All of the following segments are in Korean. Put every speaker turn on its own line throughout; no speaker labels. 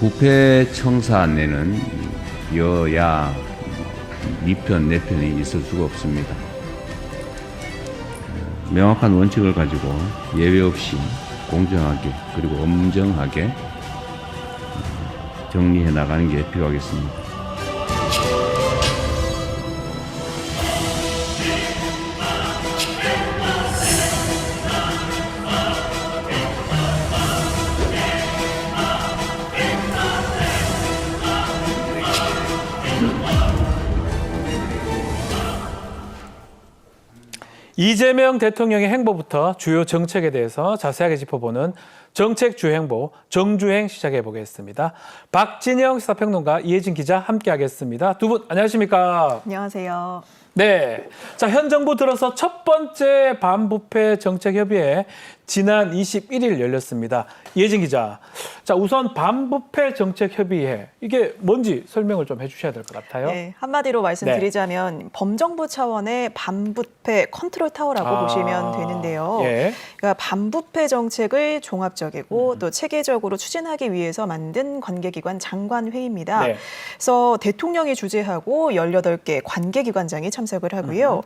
부패 청산에는 여야 네 편, 내 편이 있을 수가 없습니다. 명확한 원칙을 가지고 예외 없이 공정하게 그리고 엄정하게 정리해 나가는 게 필요하겠습니다.
이재명 대통령의 행보부터 주요 정책에 대해서 자세하게 짚어보는 정책 주행보 정주행 시작해 보겠습니다. 박진영 시사평론가, 이혜진 기자 함께하겠습니다. 두 분 안녕하십니까?
안녕하세요.
네, 자, 현 정부 들어서 첫 번째 반부패 정책협의회 지난 21일 열렸습니다. 이혜진 기자, 자, 우선 반부패 정책협의회 이게 뭔지 설명을 좀 해주셔야 될 것 같아요.
네, 한마디로 말씀드리자면 범정부 차원의 반부패 컨트롤 타워라고 보시면 되는데요.
예.
그러니까 반부패 정책을 종합적이고 또 체계적으로 추진하기 위해서 만든 관계기관 장관회의입니다.
네.
그래서 대통령이 주재하고 18개 관계기관장이 참석을 하고요.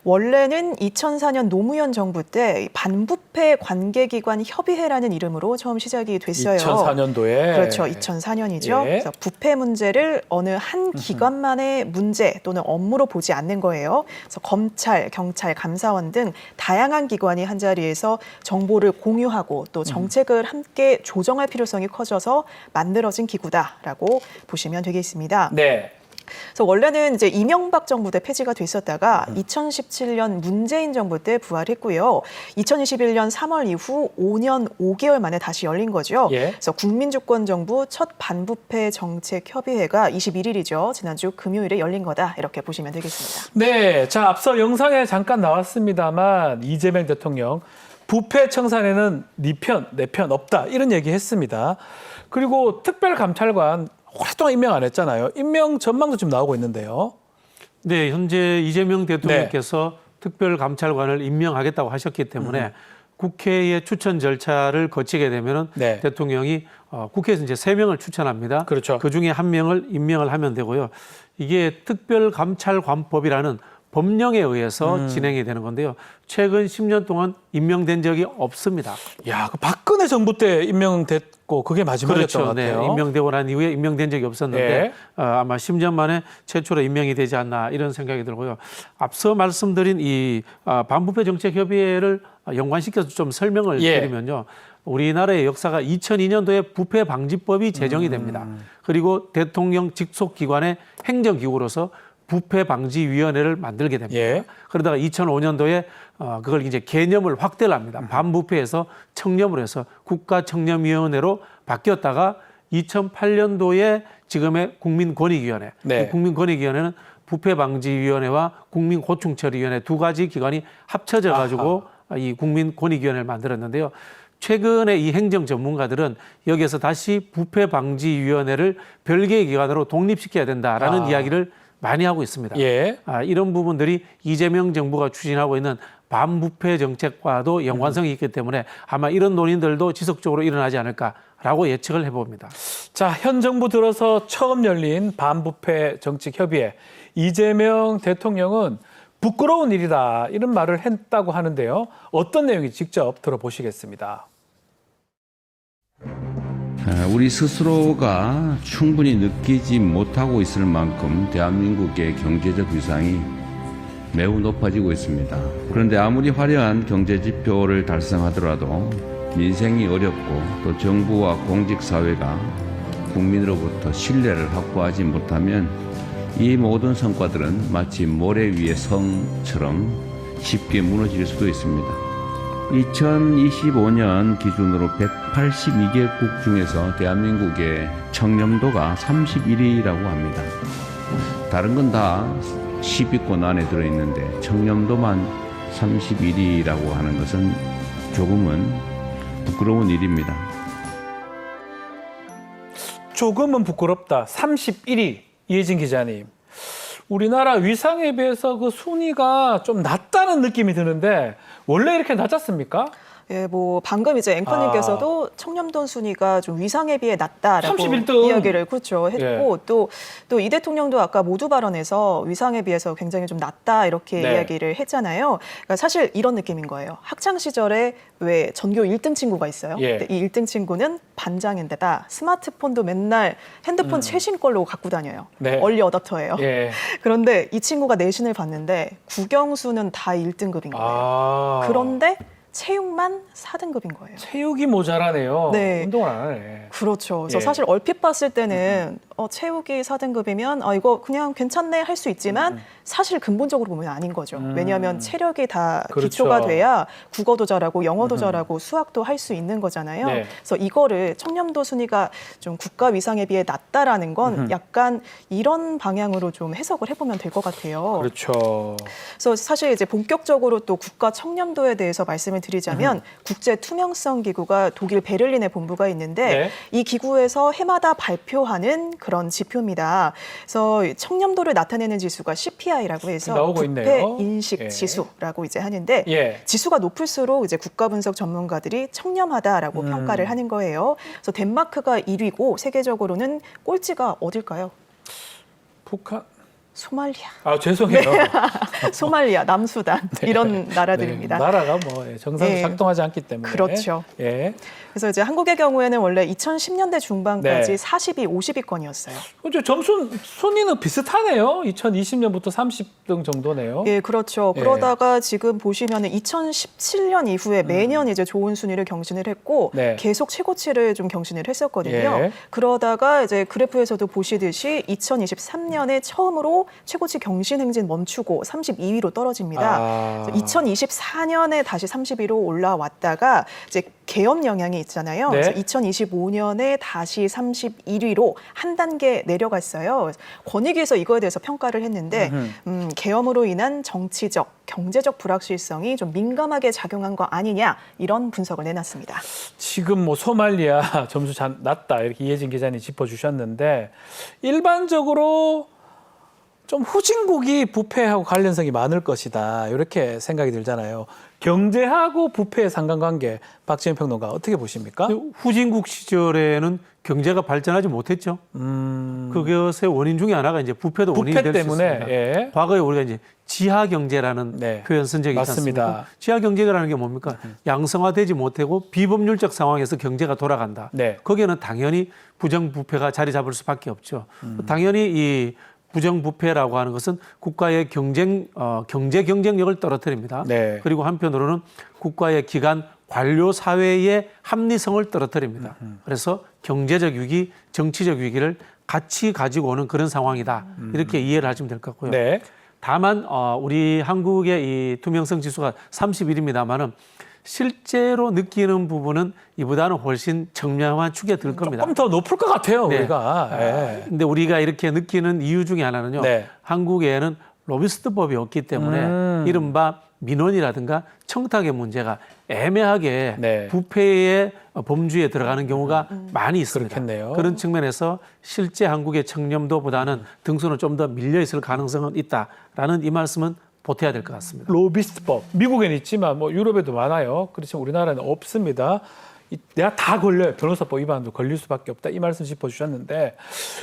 원래는 2004년 노무현 정부 때 반부패 관계기관 협의회라는 이름으로 처음 시작이 됐어요.
2004년도에.
그렇죠. 2004년이죠.
예.
그래서 부패 문제를 어느 한 기관만의 문제 또는 업무로 보지 않는 거예요. 그래서 검찰, 경찰, 감사원 등 다양한 기관이 한자리에서 정보를 공유하고 또 정책을 함께 조정할 필요성이 커져서 만들어진 기구다라고 보시면 되겠습니다.
네.
그래서 원래는 이제 이명박 정부 때 폐지가 됐었다가 2017년 문재인 정부 때 부활했고요. 2021년 3월 이후 5년 5개월 만에 다시 열린 거죠.
예.
그래서 국민주권 정부 첫 반부패 정책 협의회가 21일이죠. 지난주 금요일에 열린 거다. 이렇게 보시면 되겠습니다.
네, 자, 앞서 영상에 잠깐 나왔습니다만 이재명 대통령 부패 청산에는 네 편, 내 편 없다 이런 얘기 했습니다. 그리고 특별감찰관 오랫동안 임명 안 했잖아요. 임명 전망도 지금 나오고 있는데요.
네, 현재 이재명 대통령께서 특별감찰관을 임명하겠다고 하셨기 때문에 국회의 추천 절차를 거치게 되면은
네.
대통령이 국회에서 이제 3명을 추천합니다.
그렇죠.
그 중에 1명을 임명을 하면 되고요. 이게 특별감찰관법이라는 법령에 의해서 진행이 되는 건데요. 최근 10년 동안 임명된 적이 없습니다.
야, 그 박근혜 정부 때 임명됐고 그게 마지막이었던
그렇죠.
것 같아요.
네, 임명되고 난 이후에 임명된 적이 없었는데
네.
아마 10년 만에 최초로 임명이 되지 않나 이런 생각이 들고요. 앞서 말씀드린 이 반부패 정책협의회를 연관시켜서 좀 설명을 드리면요. 우리나라의 역사가 2002년도에 부패 방지법이 제정이 됩니다. 그리고 대통령 직속 기관의 행정기구로서 부패방지위원회를 만들게 됩니다.
예.
그러다가 2005년도에 그걸 이제 개념을 확대를 합니다. 반부패에서 청렴으로 해서 국가청렴위원회로 바뀌었다가 2008년도에 지금의 국민권익위원회.
네.
이 국민권익위원회는 부패방지위원회와 국민고충처리위원회 두 가지 기관이 합쳐져 가지고 이 국민권익위원회를 만들었는데요. 최근에 이 행정 전문가들은 여기에서 다시 부패방지위원회를 별개의 기관으로 독립시켜야 된다라는 이야기를 많이 하고 있습니다.
예.
이런 부분들이 이재명 정부가 추진하고 있는 반부패 정책과도 연관성이 있기 때문에 아마 이런 논의들도 지속적으로 일어나지 않을까라고 예측을 해봅니다.
자, 현 정부 들어서 처음 열린 반부패 정책협의회. 이재명 대통령은 부끄러운 일이다 이런 말을 했다고 하는데요. 어떤 내용인지 직접 들어보시겠습니다.
우리 스스로가 충분히 느끼지 못하고 있을 만큼 대한민국의 경제적 위상이 매우 높아지고 있습니다. 그런데 아무리 화려한 경제 지표를 달성하더라도 민생이 어렵고 또 정부와 공직사회가 국민으로부터 신뢰를 확보하지 못하면 이 모든 성과들은 마치 모래 위의 성처럼 쉽게 무너질 수도 있습니다. 2025년 기준으로 182개국 중에서 대한민국의 청렴도가 31위라고 합니다. 다른 건 다 10위권 안에 들어있는데 청렴도만 31위라고 하는 것은 조금은 부끄러운 일입니다.
조금은 부끄럽다. 31위. 이혜진 기자님. 우리나라 위상에 비해서 그 순위가 좀 낮다는 느낌이 드는데 원래 이렇게 낮았습니까?
예, 뭐 방금 이제 앵커님께서도 청렴도 순위가 좀 위상에 비해 낮다라고
31등.
이야기를 그렇죠 했고
예.
또 이 대통령도 아까 모두 발언에서 위상에 비해서 굉장히 좀 낮다 이렇게
네.
이야기를 했잖아요. 그러니까 사실 이런 느낌인 거예요. 학창 시절에 왜 전교 1등 친구가 있어요.
예.
근데 이 1등 친구는 반장인데다 스마트폰도 맨날 핸드폰 최신 걸로 갖고 다녀요.
네.
얼리 어댑터예요.
예.
그런데 이 친구가 내신을 봤는데 국영수는 다 1등급인 거예요.
아.
그런데 체육만 4등급인 거예요.
체육이 모자라네요.
네.
운동을 안 하네.
그렇죠. 그래서
예.
사실 얼핏 봤을 때는 체육이 4등급이면 이거 그냥 괜찮네 할 수 있지만 사실 근본적으로 보면 아닌 거죠. 왜냐하면 체력이 다
그렇죠.
기초가 돼야 국어도 잘하고 영어도 잘하고 수학도 할 수 있는 거잖아요.
네.
그래서 이거를 청렴도 순위가 좀 국가 위상에 비해 낮다라는 건 약간 이런 방향으로 좀 해석을 해보면 될 것 같아요.
그렇죠.
그래서 사실 이제 본격적으로 또 국가 청렴도에 대해서 말씀을 드리자면 국제 투명성 기구가 독일 베를린에 본부가 있는데
네.
이 기구에서 해마다 발표하는 그런 지표입니다. 그래서 청렴도를 나타내는 지수가 CPI라고 해서
나오고
부패
있네요.
인식
예.
지수라고 이제 하는데
예.
지수가 높을수록 이제 국가 분석 전문가들이 청렴하다라고 평가를 하는 거예요. 그래서 덴마크가 1위고 세계적으로는 꼴찌가 어딜까요?
북한.
소말리아.
아, 죄송해요.
소말리아, 남수단 이런 나라들입니다.
네, 나라가 정상적으로
네.
작동하지 않기 때문에.
그렇죠.
예.
그래서 이제 한국의 경우에는 원래 2010년대 중반까지
네.
40위, 50위권이었어요.
이제 점수 순위는 비슷하네요. 2020년부터 30등 정도네요.
예, 그렇죠.
예.
그러다가 지금 보시면은 2017년 이후에 매년 이제 좋은 순위를 경신을 했고
네.
계속 최고치를 좀 경신을 했었거든요.
예.
그러다가 이제 그래프에서도 보시듯이 2023년에 처음으로 최고치 경신 행진 멈추고 32위로 떨어집니다.
아.
2024년에 다시 30위로 올라왔다가 이제 계엄 영향이 있잖아요.
네.
그래서 2025년에 다시 31위로 한 단계 내려갔어요. 권익위에서 이거에 대해서 평가를 했는데 계엄으로 인한 정치적, 경제적 불확실성이 좀 민감하게 작용한 거 아니냐 이런 분석을 내놨습니다.
지금 소말리아 점수 낮다 이렇게 이혜진 기자님 짚어주셨는데 일반적으로 좀 후진국이 부패하고 관련성이 많을 것이다 이렇게 생각이 들잖아요. 경제하고 부패의 상관관계 박지원 평론가 어떻게 보십니까?
후진국 시절에는 경제가 발전하지 못했죠. 그것의 원인 중에 하나가 이제 부패도 원인이
부패
될 수
때문에
있습니다.
예.
과거에 우리가 이제 지하 경제라는
네.
표현 쓴 적이 있지
맞습니다.
않습니까? 지하 경제라는 게 뭡니까? 양성화되지 못하고 비법률적 상황에서 경제가 돌아간다.
네.
거기에는 당연히 부정부패가 자리 잡을 수밖에 없죠. 당연히 이 부정부패라고 하는 것은 국가의 경제 경쟁력을 떨어뜨립니다.
네.
그리고 한편으로는 국가의 기관 관료 사회의 합리성을 떨어뜨립니다. 그래서 경제적 위기, 정치적 위기를 같이 가지고 오는 그런 상황이다. 이렇게 이해를 하시면 될 것 같고요.
네.
다만 우리 한국의 이 투명성 지수가 31입니다만은 실제로 느끼는 부분은 이보다는 훨씬 청렴한 축에 들 겁니다.
조금 더 높을 것 같아요,
네.
우리가. 예.
근데 우리가 이렇게 느끼는 이유 중에 하나는요.
네.
한국에는 로비스트법이 없기 때문에 이른바 민원이라든가 청탁의 문제가 애매하게
네.
부패의 범주에 들어가는 경우가 많이 있습니다.
그렇겠네요.
그런 측면에서 실제 한국의 청렴도보다는 등수는 좀 더 밀려 있을 가능성은 있다라는 이 말씀은 보태야 될 것 같습니다.
로비스트법 미국에는 있지만 유럽에도 많아요. 그렇지만 우리나라는 없습니다. 내가 다 걸려요. 변호사법 위반도 걸릴 수밖에 없다. 이 말씀 짚어주셨는데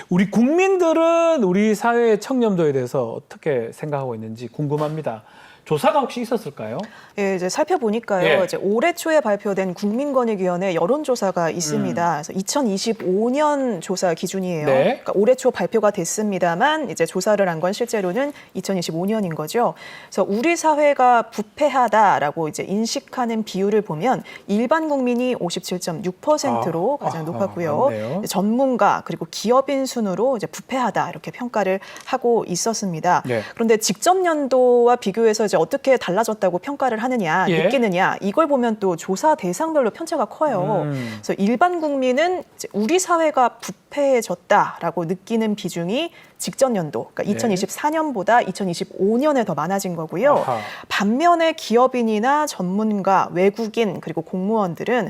우리 국민들은 우리 사회의 청렴도에 대해서 어떻게 생각하고 있는지 궁금합니다. 조사가 혹시 있었을까요?
예, 이제 살펴보니까요.
예.
이제 올해 초에 발표된 국민권익위원회 여론조사가 있습니다. 그래서 2025년 조사 기준이에요.
네.
그러니까 올해 초 발표가 됐습니다만 이제 조사를 한 건 실제로는 2025년인 거죠. 그래서 우리 사회가 부패하다라고 이제 인식하는 비율을 보면 일반 국민이 57.6%로 가장 높았고요.
맞네요.
전문가 그리고 기업인 순으로 이제 부패하다 이렇게 평가를 하고 있었습니다.
네.
그런데 직전 연도와 비교해서 이제 어떻게 달라졌다고 평가를 하느냐,
예.
느끼느냐 이걸 보면 또 조사 대상별로 편차가 커요. 그래서 일반 국민은 이제 우리 사회가 부패해졌다라고 느끼는 비중이 직전 연도, 그러니까 2024년보다 2025년에 더 많아진 거고요.
아하.
반면에 기업인이나 전문가, 외국인 그리고 공무원들은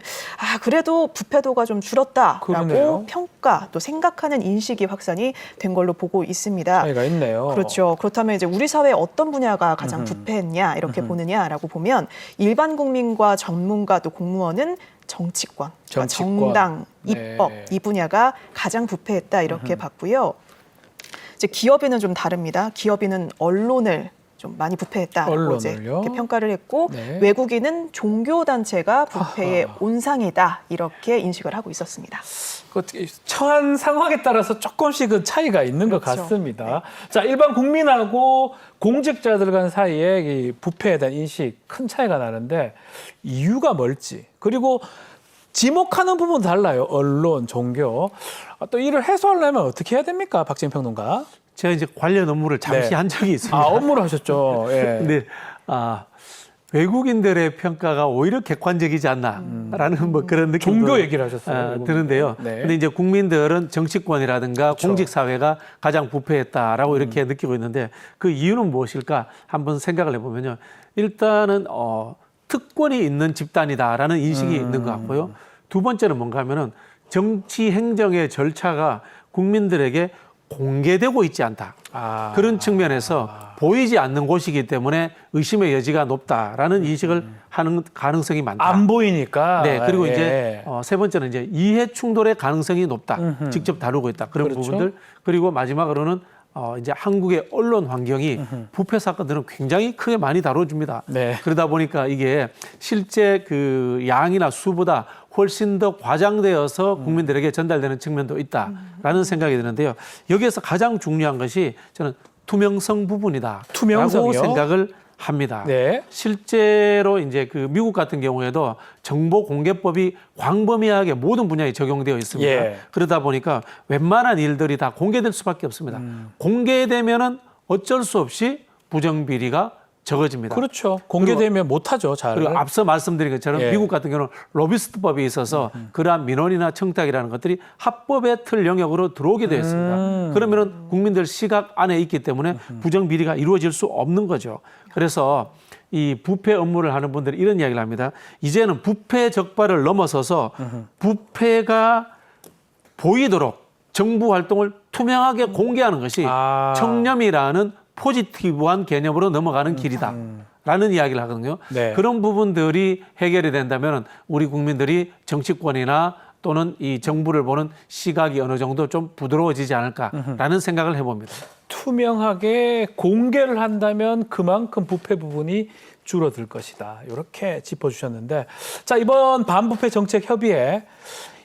그래도 부패도가 좀 줄었다라고
그러네요.
평가 또 생각하는 인식이 확산이 된 걸로 보고 있습니다.
차이가 있네요.
그렇죠. 그렇다면 이제 우리 사회 어떤 분야가 가장 부패했냐 이렇게 보느냐라고 보면 일반 국민과 전문가 또 공무원은 정치권, 그러니까
정치권.
정당,
네.
입법 이 분야가 가장 부패했다 이렇게 봤고요. 이제 기업인은 좀 다릅니다. 기업인은 언론을 좀 많이 부패했다라고 이제
언론을요?
이렇게 평가를 했고
네.
외국인은 종교 단체가 부패의 온상이다 이렇게 인식을 하고 있었습니다.
그 처한 상황에 따라서 조금씩은 차이가 있는 것
그렇죠.
같습니다. 자, 일반 국민하고 공직자들 간 사이에 이 부패에 대한 인식 큰 차이가 나는데 이유가 뭘지 그리고 지목하는 부분 달라요. 언론, 종교. 또 이를 해소하려면 어떻게 해야 됩니까, 박지은 평론가?
제가 이제 관련 업무를 잠시
네.
한 적이 있습니다.
업무를 하셨죠. 예.
근데 외국인들의 평가가 오히려 객관적이지 않나라는 뭐 그런 느낌도
종교 얘기를 하셨어요. 외국인들.
드는데요.
네.
근데 이제 국민들은 정치권이라든가
그렇죠.
공직 사회가 가장 부패했다라고 이렇게 느끼고 있는데 그 이유는 무엇일까 한번 생각을 해보면요. 일단은 특권이 있는 집단이다라는 인식이 있는 것 같고요. 두 번째는 뭔가 하면은 정치 행정의 절차가 국민들에게 공개되고 있지 않다. 그런 측면에서 보이지 않는 곳이기 때문에 의심의 여지가 높다라는 인식을 하는 가능성이 많다.
안 보이니까.
네, 그리고
예.
이제 세 번째는 이제 이해 충돌의 가능성이 높다. 직접 다루고 있다. 그런
그렇죠.
부분들. 그리고 마지막으로는 이제 한국의 언론 환경이 부패 사건들은 굉장히 크게 많이 다뤄줍니다.
네.
그러다 보니까 이게 실제 그 양이나 수보다 훨씬 더 과장되어서 국민들에게 전달되는 측면도 있다라는 생각이 드는데요. 여기에서 가장 중요한 것이 저는 투명성 부분이다.
투명성이요?
라고 생각을 합니다.
네.
실제로 이제 그 미국 같은 경우에도 정보공개법이 광범위하게 모든 분야에 적용되어 있습니다.
예.
그러다 보니까 웬만한 일들이 다 공개될 수밖에 없습니다. 공개되면은 어쩔 수 없이 부정비리가 적어집니다.
그렇죠. 공개되면 못하죠, 잘.
그리고 앞서 말씀드린 것처럼
예.
미국 같은 경우는 로비스트법이 있어서 그러한 민원이나 청탁이라는 것들이 합법의 틀 영역으로 들어오게 되어 있습니다. 그러면은 국민들 시각 안에 있기 때문에 부정비리가 이루어질 수 없는 거죠. 그래서 이 부패 업무를 하는 분들이 이런 이야기를 합니다. 이제는 부패 적발을 넘어서서 부패가 보이도록 정부 활동을 투명하게 공개하는 것이 청렴이라는 포지티브한 개념으로 넘어가는 길이다. 라는 이야기를 하거든요.
네.
그런 부분들이 해결이 된다면 우리 국민들이 정치권이나 또는 이 정부를 보는 시각이 어느 정도 좀 부드러워지지 않을까라는 생각을 해봅니다.
투명하게 공개를 한다면 그만큼 부패 부분이 줄어들 것이다. 이렇게 짚어주셨는데, 자, 이번 반부패 정책 협의회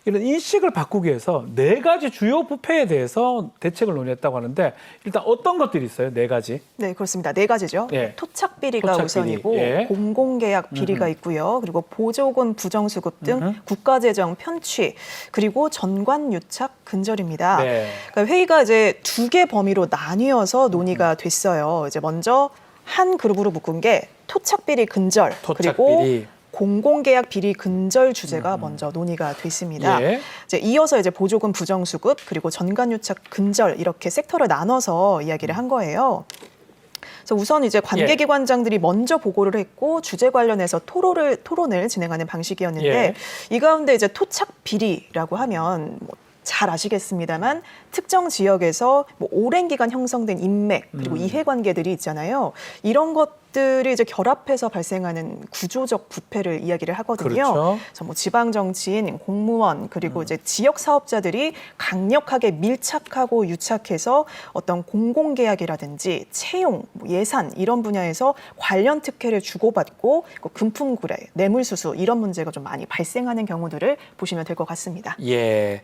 이런 인식을 바꾸기 위해서 4가지 주요 부패에 대해서 대책을 논의했다고 하는데 일단 어떤 것들이 있어요? 4가지.
네, 그렇습니다. 4가지죠.
예.
토착 비리가
토착
우선이고
비리. 예.
공공계약 비리가 있고요. 그리고 보조금 부정수급 등 국가재정 편취, 그리고 전관유착 근절입니다.
네.
그러니까 회의가 이제 2개 범위로 나뉘어서 논의가 됐어요. 이제 먼저 한 그룹으로 묶은 게 토착 비리 근절,
토착
그리고
비리.
공공계약 비리 근절 주제가 먼저 논의가 됐습니다.
예.
이제 이어서 이제 보조금 부정수급 그리고 전관유착 근절 이렇게 섹터를 나눠서 이야기를 한 거예요. 그래서 우선 이제 관계기관장들이 먼저 보고를 했고 주제 관련해서 토론을 진행하는 방식이었는데
예.
이 가운데 이제 토착 비리라고 하면 잘 아시겠습니다만 특정 지역에서 오랜 기간 형성된 인맥 그리고 이해관계들이 있잖아요. 이런 것들이 이제 결합해서 발생하는 구조적 부패를 이야기를 하거든요.
그렇죠.
그래서 지방 정치인, 공무원 그리고 이제 지역 사업자들이 강력하게 밀착하고 유착해서 어떤 공공계약이라든지 채용, 예산 이런 분야에서 관련 특혜를 주고받고 금품거래, 뇌물수수 이런 문제가 좀 많이 발생하는 경우들을 보시면 될 것 같습니다.
예.